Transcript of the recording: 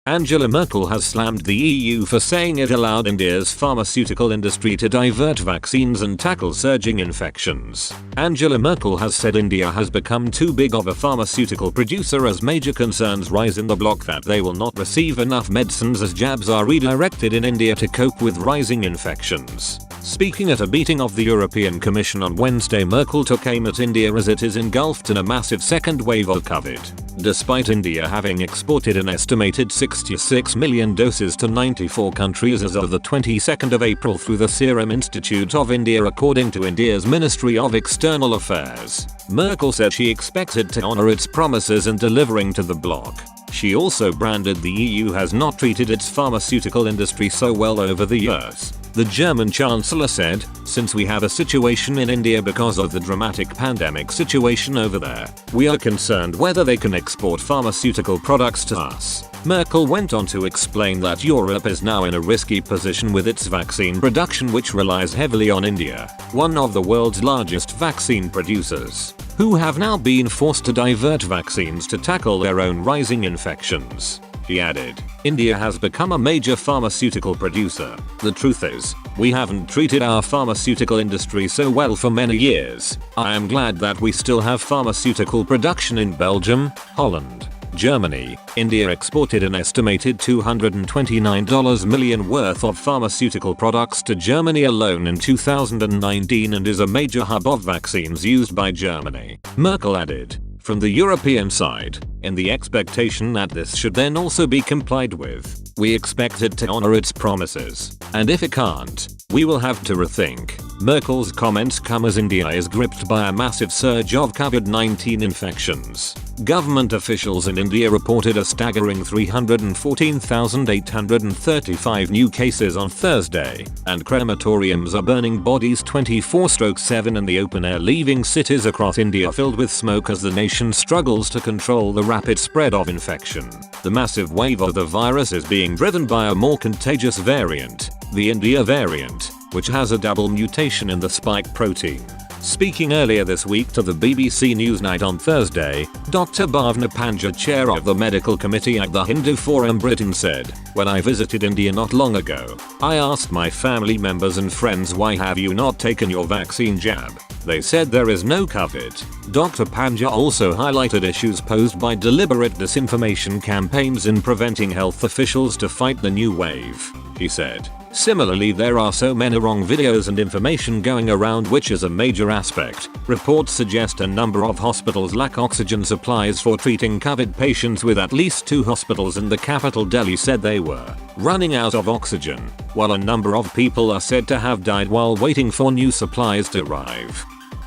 Angela Merkel has slammed the EU for saying it allowed India's pharmaceutical industry to divert vaccines and tackle surging infections. Angela Merkel has said India has become too big of a pharmaceutical producer as major concerns rise in the bloc that they will not receive enough medicines as jabs are redirected in India to cope with rising infections. Speaking at a meeting of the European Commission on Wednesday, Merkel took aim at India as it is engulfed in a massive second wave of COVID. Despite India having exported an estimated 66 million doses to 94 countries as of the 22nd of April through the Serum Institute of India, according to India's Ministry of External Affairs, Merkel said she expected to honor its promises in delivering to the bloc. She also branded the EU has not treated its pharmaceutical industry so well over the years. The German Chancellor said, "Since we have a situation in India because of the dramatic pandemic situation over there, we are concerned whether they can export pharmaceutical products to us." Merkel went on to explain that Europe is now in a risky position with its vaccine production, which relies heavily on India, one of the world's largest vaccine producers, who have now been forced to divert vaccines to tackle their own rising infections. He added, "India has become a major pharmaceutical producer. The truth is, we haven't treated our pharmaceutical industry so well for many years. I am glad that we still have pharmaceutical production in Belgium, Holland, Germany." India exported an estimated $229 million worth of pharmaceutical products to Germany alone in 2019 and is a major hub of vaccines used by Germany. Merkel added, "From the European side, in the expectation that this should then also be complied with, we expect it to honor its promises, and if it can't, we will have to rethink." Merkel's comments come as India is gripped by a massive surge of COVID-19 infections. Government officials in India reported a staggering 314,835 new cases on Thursday, and crematoriums are burning bodies 24/7 in the open air, leaving cities across India filled with smoke as the nation struggles to control the rapid spread of infection. The massive wave of the virus is being driven by a more contagious variant, the India variant, which has a double mutation in the spike protein. Speaking earlier this week to the BBC Newsnight on Thursday, Dr. Bhavna Panja, chair of the medical committee at the Hindu Forum Britain, said, "When I visited India not long ago, I asked my family members and friends, why have you not taken your vaccine jab? They said there is no COVID." Dr. Panja also highlighted issues posed by deliberate disinformation campaigns in preventing health officials to fight the new wave. He said, "Similarly, there are so many wrong videos and information going around, which is a major aspect. Reports suggest a number of hospitals lack oxygen supplies for treating COVID patients, with at least 2 hospitals in the capital Delhi said they were running out of oxygen, while a number of people are said to have died while waiting for new supplies to arrive."